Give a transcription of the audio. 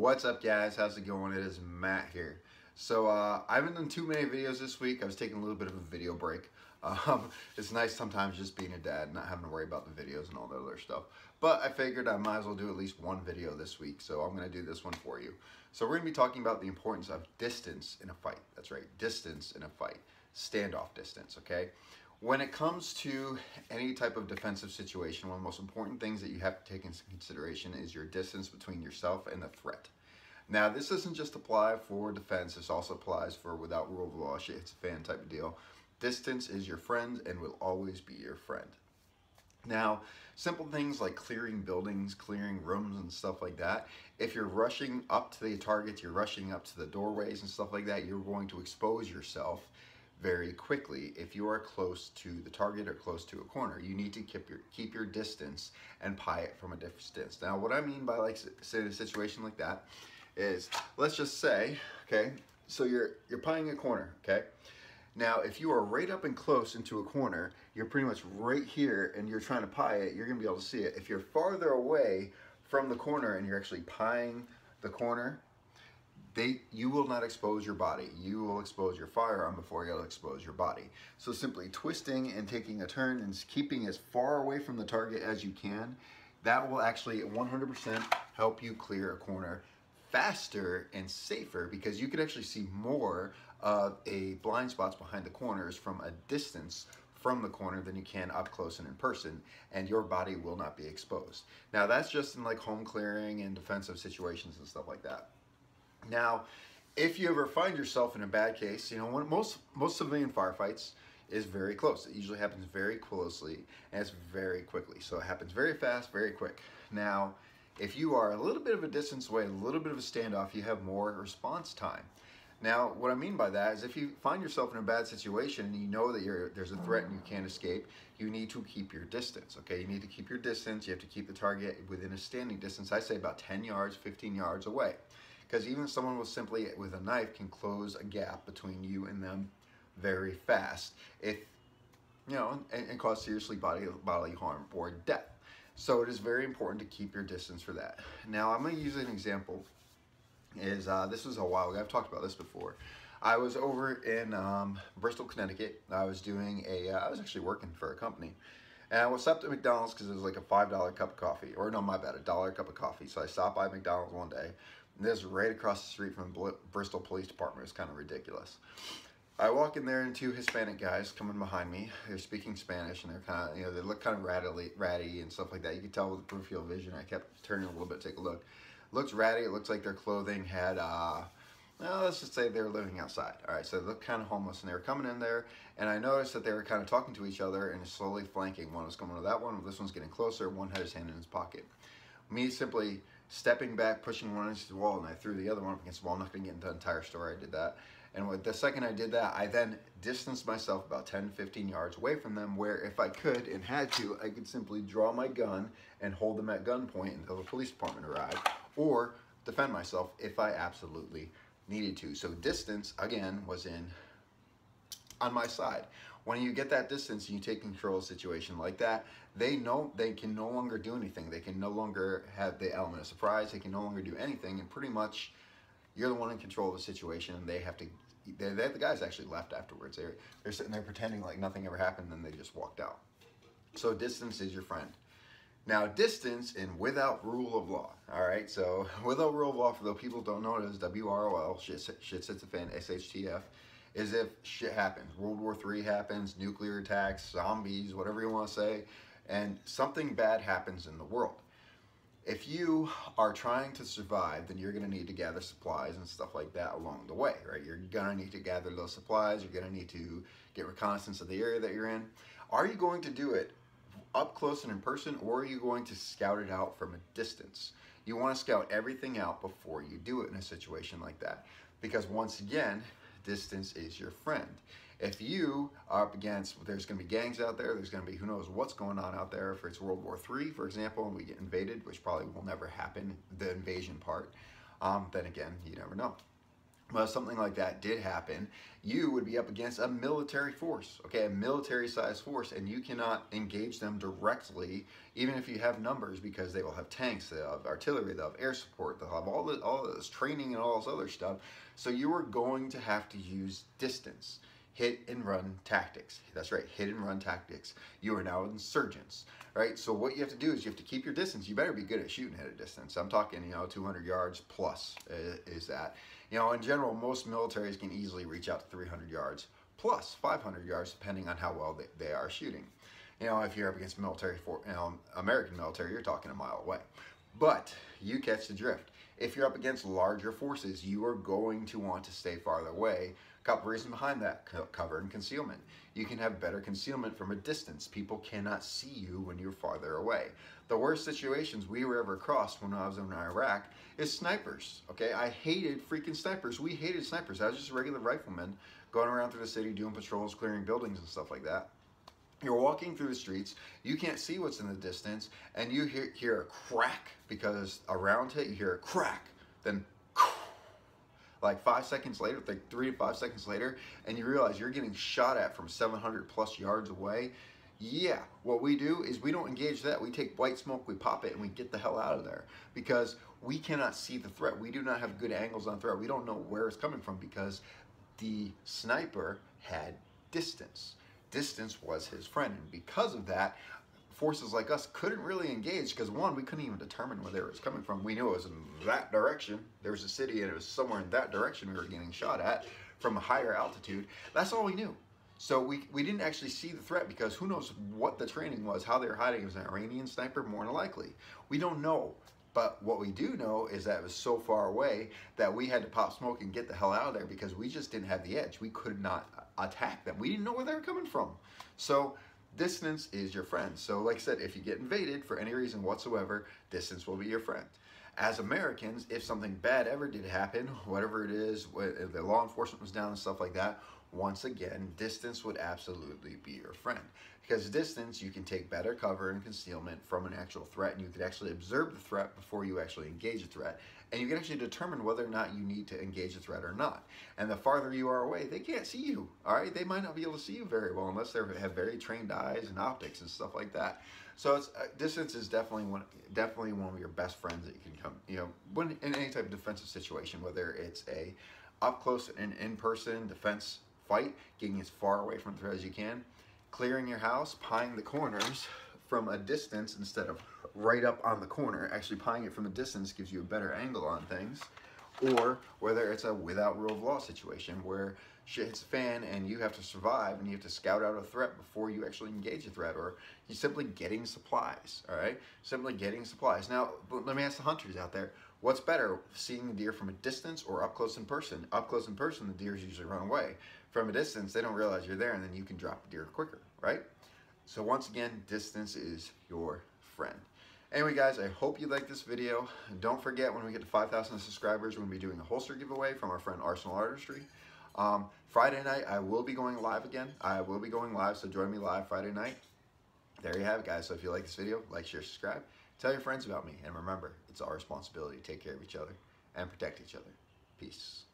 What's up, guys? How's it going? It is Matt here. So I haven't done too many videos this week. I was taking a little bit of a video break. It's nice sometimes just being a dad, not having to worry about the videos and all that other stuff. But I figured I might as well do at least one video this week, so I'm going to do this one for you. So we're going to be talking about the importance of distance in a fight. That's right, distance in a fight. Standoff distance, okay? When it comes to any type of defensive situation, one of the most important things that you have to take into consideration is your distance between yourself and the threat. Now, this doesn't just apply for defense, this also applies for without rule of law, shit hits a fan type of deal. Distance is your friend and will always be your friend. Now, simple things like clearing buildings, clearing rooms and stuff like that, if you're rushing up to the targets, you're rushing up to the doorways and stuff like that, you're going to expose yourself very quickly. If you are close to the target or close to a corner, you need to keep your distance and pie it from a distance. Now, what I mean by like say a situation like that is, let's just say, okay, so you're pieing a corner, okay? Now, if you are right up and close into a corner, you're pretty much right here and you're trying to pie it, you're gonna be able to see it. If you're farther away from the corner and you're actually pieing the corner, you will not expose your body. You will expose your firearm before you'll expose your body. So simply twisting and taking a turn and keeping as far away from the target as you can, that will actually 100% help you clear a corner faster and safer, because you can actually see more of a blind spots behind the corners from a distance from the corner than you can up close and in person, and your body will not be exposed. Now, that's just in like home clearing and defensive situations and stuff like that. Now, if you ever find yourself in a bad case, you know, when most civilian firefights is very close. It usually happens very closely and it's very quickly. So it happens very fast, very quick. Now, if you are a little bit of a distance away, a little bit of a standoff, you have more response time. Now, what I mean by that is if you find yourself in a bad situation and you know that there's a threat and you can't escape, you need to keep your distance, okay? You need to keep your distance. You have to keep the target within a standing distance. I say about 10 yards, 15 yards away. Because even someone with a knife can close a gap between you and them very fast, if you know, and cause seriously bodily harm or death. So it is very important to keep your distance for that. Now, I'm going to use an example. This was a while ago. I've talked about this before. I was over in Bristol, Connecticut. I was actually working for a company. And I stopped at McDonald's because it was like a $5 cup of coffee. Or no, my bad, $1 cup of coffee. So I stopped by McDonald's one day. And this was right across the street from Bristol Police Department. It's kind of ridiculous. I walk in there and two Hispanic guys coming behind me. They're speaking Spanish and they're kind of, you know, they look kind of ratty and stuff like that. You can tell with the peripheral vision. I kept turning a little bit to take a look. Looks ratty. It looks like their clothing had, well, let's just say they were living outside. All right, so they looked kind of homeless, and they were coming in there, and I noticed that they were kind of talking to each other and slowly flanking. One was coming to that one, this one's getting closer, one had his hand in his pocket. Me simply stepping back, pushing one against the wall, and I threw the other one up against the wall. I'm not going to get into the entire story. I did that. And the second I did that, I then distanced myself about 10, 15 yards away from them, where if I could and had to, I could simply draw my gun and hold them at gunpoint until the police department arrived, or defend myself if I absolutely needed to. So distance, again, was on my side. When you get that distance and you take control of a situation like that, they know they can no longer do anything. They can no longer have the element of surprise. They can no longer do anything, and pretty much you're the one in control of the situation, and the guys actually left afterwards. They're sitting there pretending like nothing ever happened, and they just walked out. So distance is your friend. Now, distance in without rule of law. All right, so without rule of law, for those people who don't know it as WROL, shit hits a fan, SHTF, is if shit happens. World War III happens, nuclear attacks, zombies, whatever you want to say, and something bad happens in the world. If you are trying to survive, then you're going to need to gather supplies and stuff like that along the way, right? You're going to need to gather those supplies. You're going to need to get reconnaissance of the area that you're in. Are you going to do it up close and in person, or are you going to scout it out from a distance? You want to scout everything out before you do it in a situation like that, because once again, distance is your friend. If you are up against, there's going to be gangs out there, there's going to be who knows what's going on out there. If it's World War III, for example, and we get invaded, which probably will never happen, the invasion part, then again, you never know. well, something like that did happen, you would be up against a military force, okay, a military-sized force, and you cannot engage them directly, even if you have numbers, because they will have tanks, they'll have artillery, they'll have air support, they'll have all this training and all this other stuff. So you are going to have to use distance. Hit and run tactics. That's right, hit and run tactics. You are now insurgents, right? So what you have to do is you have to keep your distance. You better be good at shooting at a distance. I'm talking, 200 yards plus is that. In general, most militaries can easily reach out to 300 yards plus 500 yards, depending on how well they are shooting. If you're up against American military, you're talking a mile away. But you catch the drift. If you're up against larger forces, you are going to want to stay farther away. A couple reasons behind that: cover and concealment. You can have better concealment from a distance. People cannot see you when you're farther away. The worst situations we were ever crossed when I was in Iraq is snipers. Okay, I hated freaking snipers. We hated snipers. I was just a regular rifleman going around through the city doing patrols, clearing buildings and stuff like that. You're walking through the streets, you can't see what's in the distance, and you hear a crack, because around it you hear a crack, then like 5 seconds later, like 3 to 5 seconds later, and you realize you're getting shot at from 700 plus yards away. Yeah, what we do is we don't engage that. We take white smoke, we pop it, and we get the hell out of there, because we cannot see the threat. We do not have good angles on threat. We don't know where it's coming from, because the sniper had distance. Distance was his friend, and because of that, forces like us couldn't really engage, because one, we couldn't even determine where it was coming from. We knew it was in that direction. There was a city and it was somewhere in that direction we were getting shot at from a higher altitude. That's all we knew. So we didn't actually see the threat, because who knows what the training was, how they were hiding. It was an Iranian sniper, more than likely. We don't know. But what we do know is that it was so far away that we had to pop smoke and get the hell out of there, because we just didn't have the edge. We could not attack them. We didn't know where they were coming from. So distance is your friend. So like I said, if you get invaded for any reason whatsoever, distance will be your friend. As Americans, if something bad ever did happen, whatever it is, if the law enforcement was down and stuff like that, once again, distance would absolutely be your friend. Because distance, you can take better cover and concealment from an actual threat, and you can actually observe the threat before you actually engage the threat. And you can actually determine whether or not you need to engage the threat or not. And the farther you are away, they can't see you, all right? They might not be able to see you very well unless they have very trained eyes and optics and stuff like that. So distance is definitely one of your best friends that you can come, when in any type of defensive situation, whether it's a up close and in-person defense fight, getting as far away from the threat as you can, clearing your house, pieing the corners from a distance instead of right up on the corner. Actually pieing it from a distance gives you a better angle on things. Or whether it's a without rule of law situation where shit hits a fan and you have to survive and you have to scout out a threat before you actually engage a threat, or you're simply getting supplies, all right? Simply getting supplies. Now, let me ask the hunters out there, what's better, seeing the deer from a distance or up close in person? Up close in person, the deers usually run away. From a distance, they don't realize you're there, and then you can drop the deer quicker, right? So once again, distance is your friend. Anyway, guys, I hope you liked this video. Don't forget, when we get to 5,000 subscribers, we're going to be doing a holster giveaway from our friend Artestry. Friday night, I will be going live again. I will be going live, so join me live Friday night. There you have it, guys. So if you like this video, like, share, subscribe. Tell your friends about me. And remember, it's our responsibility to take care of each other and protect each other. Peace.